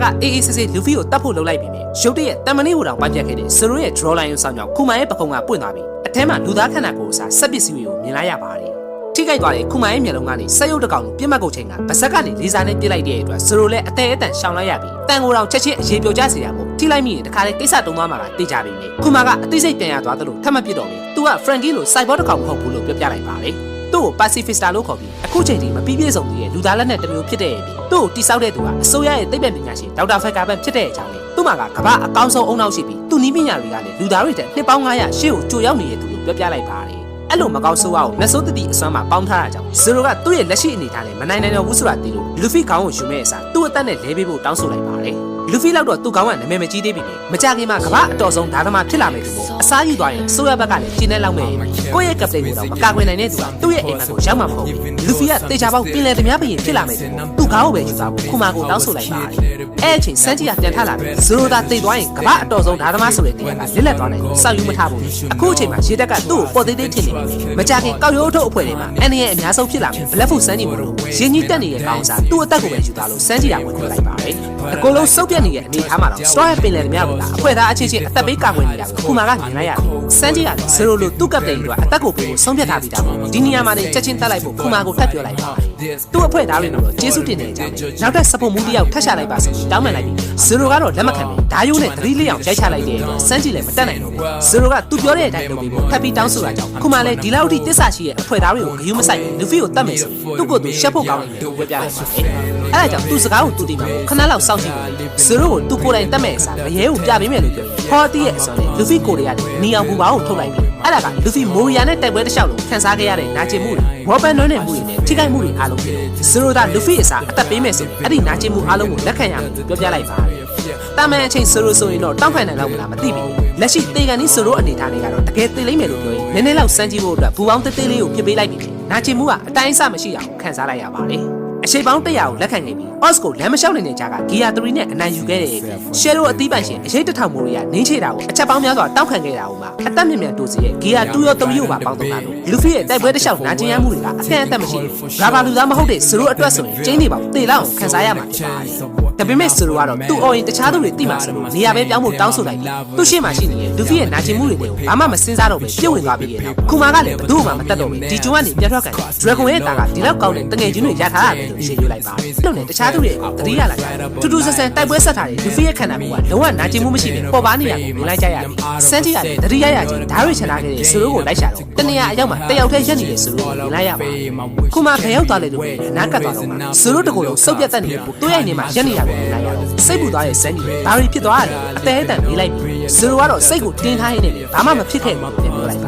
မာကအေးအေးဆေးဆေးလူဖီကိုတတ်ဖို့လုပ်လိုက်ပြီမြေရုတ်တရက်တမန်နေဟိုတောင်ပန်းပြတ်ခဲ့တဲ့ဇီရိုရဲ့ draw line ကိုစောင့်ကြောင်းခုမာရဲ့ပခုံးကပွင့်သွားပြီးအထဲမှာလူသားခန္ဓာကိုယ်အစားစက်ပစ္စည်းတွေကိုမြင်လိုက်ရပါတယ်ထိခိုက်သွားတဲ့ခုမာရဲ့မျက်လုံးကနေစက်ရုပ်တစ်ကောင်ကိုပြစ်မှတ်ကုန်ချိန်ကဗစက်ကနေလေးစားနဲ့ပြစ်လိုက်တဲ့အတွက်ဇီရိုလည်းအသေးအတန်ရှောင်လိုက်ရပြီးတန်ကိုယ်တော်ချက်ချင်းအရေးပြိုကျစေရမို့ထိလိုက်မိရင်တခါလေကိစ္စတုံးသွားမှာကတေးကြပြီမြေခုမာကအသိစိတ်ပြန်ရသွားသလိုထပ်မပြစ်တော့ဘူးသူက Frankie လို cyber တစ်ကောင်မဟုတ်ဘူးလို့ပြောပြလိုက်ပါတယ်သူ့ကို pacifista လို့ခေါ်ပြီးအခုချိန်ထိမပြီးပြည့်စုံသေးတဲ့လူသားလက်နက်တစ်မျိုးဖြစ်တဲ့အပြင်သူ့ကိုတိစောက်တဲ့သူကအစိုးရရဲ့သိပ္ပံပညာရှင်ဒေါက်တာဖက်ကာဘန်ဖြစ်တဲ့အကြောင်းနဲ့သူ့မှာကကမ္ဘာအကောင်းဆုံးအုံနောက်ရှိပြီးသူ့နီးပညာတွေကလည်းလူသားတွေတဲ့နှစ်ပေါင်း900ရှေ့ကိုကြိုရောက်နေတဲ့သူလို့ပြောပြလိုက်ပါတယ်အဲ့လိုမကောင်းဆိုးအောင်လက်စိုးတတိအစွမ်းမှာပေါင်းထားတာကြောင့်ဇီရိုကသူ့ရဲ့လက်ရှိအနေထားနဲ့မနိုင်နိုင်တော့ဘူးဆိုတာသိလို့လူဖီခေါင်းကိုယူမဲ့အစားသူ့အသက်နဲ့လဲပေးဖို့တောင်းဆိုလိုက်ပါတယ်လူဖီလောက်တော့သူ့ခေါင်းကနာမည်မကြီးသေးပြီမကြခင်မှာကမ္ဘာအတော်ဆုံးဓာတ်သမားဖြစ်လာမယ်သူမို့အစားယူသွားရင်ဆိုရဘက်ကလည်းကျင်းနေလောက်မယ်ကိုယ့်ရဲ့ကပတိန်ကိုတော့မကာကွယ်နိုင်တဲ့သူကသူ့ရဲ့အိမ်မက်ကိုရောက်မှာမဟုတ်ဘူးလူဖီကတေချာပေါက်ပြင်လေသမားဘရင်ဖြစ်လာမယ်သူမို့သူ့ခေါင်းကိုပဲယူသွားဖို့ခုမာကိုတောင်းဆိုလိုက်ပါတယ်အဲ့အချိန်စန်းကြီးကပြန်ထလာပြီးဇီရိုသာတိတ်သွားရင်ကမ္ဘာအတော်ဆုံးဓာတ်သမားဆိုတဲ့နေရာကလစ်လက်သွားနိုင်စောက်ယူမထားဘူးအခုအချိန်မှာရေတက်ကသူ့ကိုပေါ်သေးသေးထင်နေပြီမကြခင်ကောက်ရိုးထုတ်အဖွဲ့တွေမှာအန်ရဲ့အများဆုံးဖြစ်လာမယ်ဘလက်ဖူစန်းကြီးမလို့ရင်းကြီးတက်နေတဲ့ကောင်းစားသူ့အသက်ကိုပဲယူသွားလို့စန်းကြီးကဝင်ထွက်လိုက်ပါတယ်အကုန်လုံးစုပ်ပြတ်နေတဲ့အနေထားမှာတော့စတော့ရဲ့ပင်လယ်သမားကအဖွဲ့သားအချင်းချင်းအသက်ပေးကာကွယ်နေတာကိုခုမာကမြင်လိုက်ရတယ်စန်းကြီးကဇီရိုလိုသူ့ကပ်တိန်တို့အသက်ကိုပေးဖို့ဆုံးဖြတ်ထားပြီးသားဒီနေရာမှာနေချက်ချင်းတက်လိုက်ဖို့ခုမာကိုထပ်ပြောလိုက်ပါတယ်သူ့အဖွဲ့သားတွေကိုတော့ကျေးဇူးတင်နေကြတယ်နောက်ထပ်စပို့မှုတစ်ယောက်ထပ်ချလိုက်ပါဆိုပြီးတောင်းပန်လိုက်ပြီးဇီရိုကတော့လက်မခံဘူးဓာယိုးနဲ့သတိလေးအောင်ရိုက်ချလိုက်တဲ့အတွက်စန်းကြီးလည်းမတက်နိုင်တော့ဘူးဇီရိုကသူပြောတဲ့အတိုင်းလုပ်ပြီးဖို့ထပ်ပြီးတောင်းဆိုတာကြောင့်ခုမာလည်းဒီလောက်ထိတစ္ဆာရှိရဲ့အဖွဲ့သားတွေကိုဂရုမစိုက်ဘူးလူဖီကိုတတ်မယ်ဆိုသူ့ကိုယ်သူရှက်ဖို့ကောင်းနေတယ်လို့ပြောပြလိုက်ပါတယ်အဲ့ဒါကြောင့်သူ့စကားကိုသူသိမှာခဏလောက်စောင့်ကြည့်ဖို့ဇီရိုကိုသူကိုယ်တိုင်တတ်မဲ့အစားမရဲကိုပြပေးမယ်လို့ပြောပြီးဟောတီးရဲ့အစွမ်းနဲ့လူဖီကိုရီးယားနဲ့နီအောင်ဘူပါကိုထုတ်လိုက်ပြီးအဲ့ဒါကလူဖီမိုရီယာနဲ့တိုက်ပွဲတစ်လျှောက်လုံးခန်းစားခဲ့ရတဲ့နာကျင်မှုတွေဝေါ်ပန်နွမ်းတဲ့မှုတွေနဲ့ထိခိုက်မှုတွေအားလုံးဖြစ်လို့ဇီရိုသာလူဖီအစားအသက်ပေးမယ်ဆိုအဲ့ဒီနာကျင်မှုအားလုံးကိုလက်ခံရမယ်လို့ပြောပြလိုက်ပါတယ်တာမန်အချိန်ဇီရိုဆိုရင်တော့တောင်းခံနိုင်လောက်မလားမသိဘူးလက်ရှိတေကန်နီးဇီရိုအနေထားတွေကတော့တကယ်သိလိမ့်မယ်လို့ပြောရင်နည်းနည်းလောက်စမ်းကြည့်ဖို့အတွက်ဘူပေါင်းသေးသေးလေးကိုပြစ်ပေးလိုက်ပြီးနာကျင်မှုကအတိုင်းအဆမရှိအောင်ခန်းစားလိုက်ရပါတယ်အချိန်ပေါင်း100ကိုလက်ခံခဲ့ပြီး OS ကိုလမ်းမလျှောက်နေတဲ့ကြားက Gear 3နဲ့အနိုင်ယူခဲ့တဲ့ Shadow အသီးပိုင်ရှင်အရေးတစ်ထောင်မိုးတွေကနင်းချေတာကိုအချက်ပေါင်းများစွာတောက်ခံခဲ့တာကိုမှအသက်မြင့်မြတ်တိုးစီရဲ့ Gear 2ရော3ရောပါပေါင်းတော့တာလို့ Luffy ရဲ့တိုက်ပွဲတစ်လျှောက်နာကျင်ရမှုတွေကအဆင့်အသက်မရှိဘူး။ဘာလူသားမဟုတ်တဲ့ဇီရိုအတွက်ဆိုရင်ကျင်းနေပါတေလောက်အောင်ခန်းစားရမှာဖြစ်ပါတယ်။ဒါပေမဲ့ဇီရိုကတော့သူ့အော်ရင်တခြားသူတွေသိမှဆိုလို့နေရာပဲပြောင်းဖို့တောင်းဆိုလိုက်ပြီးသူ့ရှေ့မှာရှိနေတဲ့ Luffy ရဲ့နာကျင်မှုတွေကိုဘာမှမစင်စားတော့ပဲပြည့်ဝင်သွားပြီးရဲ့နောက်ခုမာကလည်းဘယ်သူ့မှမတတ်တော့ဘူးဒီကျွန်းကနေပြန်ထွက်ကန် Dragon ရဲ့တာကဒီလောက်ကောင်းတဲ့တငယ်ချင်းတွေရထားရတယ်လို့ရှင်းပြလိုက်ပါတယ်။လို့နဲ့တခြားသူတွေကိုသတိရလာကြတယ်။တူတူဆဆန်တိုက်ပွဲဆက်ထားတဲ့လူဖီရဲ့ခန္ဓာကိုယ်ကလုံးဝနာကျင်မှုမရှိဘဲပေါ်ပါနေရကိုမြင်လိုက်ကြရတယ်။စန်တီကလည်းသတိရရချင်းဓာတ်တွေချလာခဲ့တဲ့ဆူရိုးကိုလိုက်ရှာတော့တနေရာအရောက်မှာတယောက်တည်းရက်နေတဲ့ဆူရိုးကိုမြင်လိုက်ရပါတယ်။ခုမှခရောက်သွားလေလို့နားကတ်သွားတော့မှဆူရိုးတကူလုံးစုပ်ပြတ်တက်နေတဲ့ပုံတွေးရိုက်နေမှာရက်နေတာကိုမြင်လိုက်ရတော့စိတ်ပူသွားတဲ့စန်တီဘာတွေဖြစ်သွားရလဲအသေးအတန်မေးလိုက်ပြီးဆူရိုးကတော့စိတ်ကိုတင်းထားရင်းနဲ့ဘာမှမဖြစ်ခဲ့ဘူးလို့ပြောလိုက်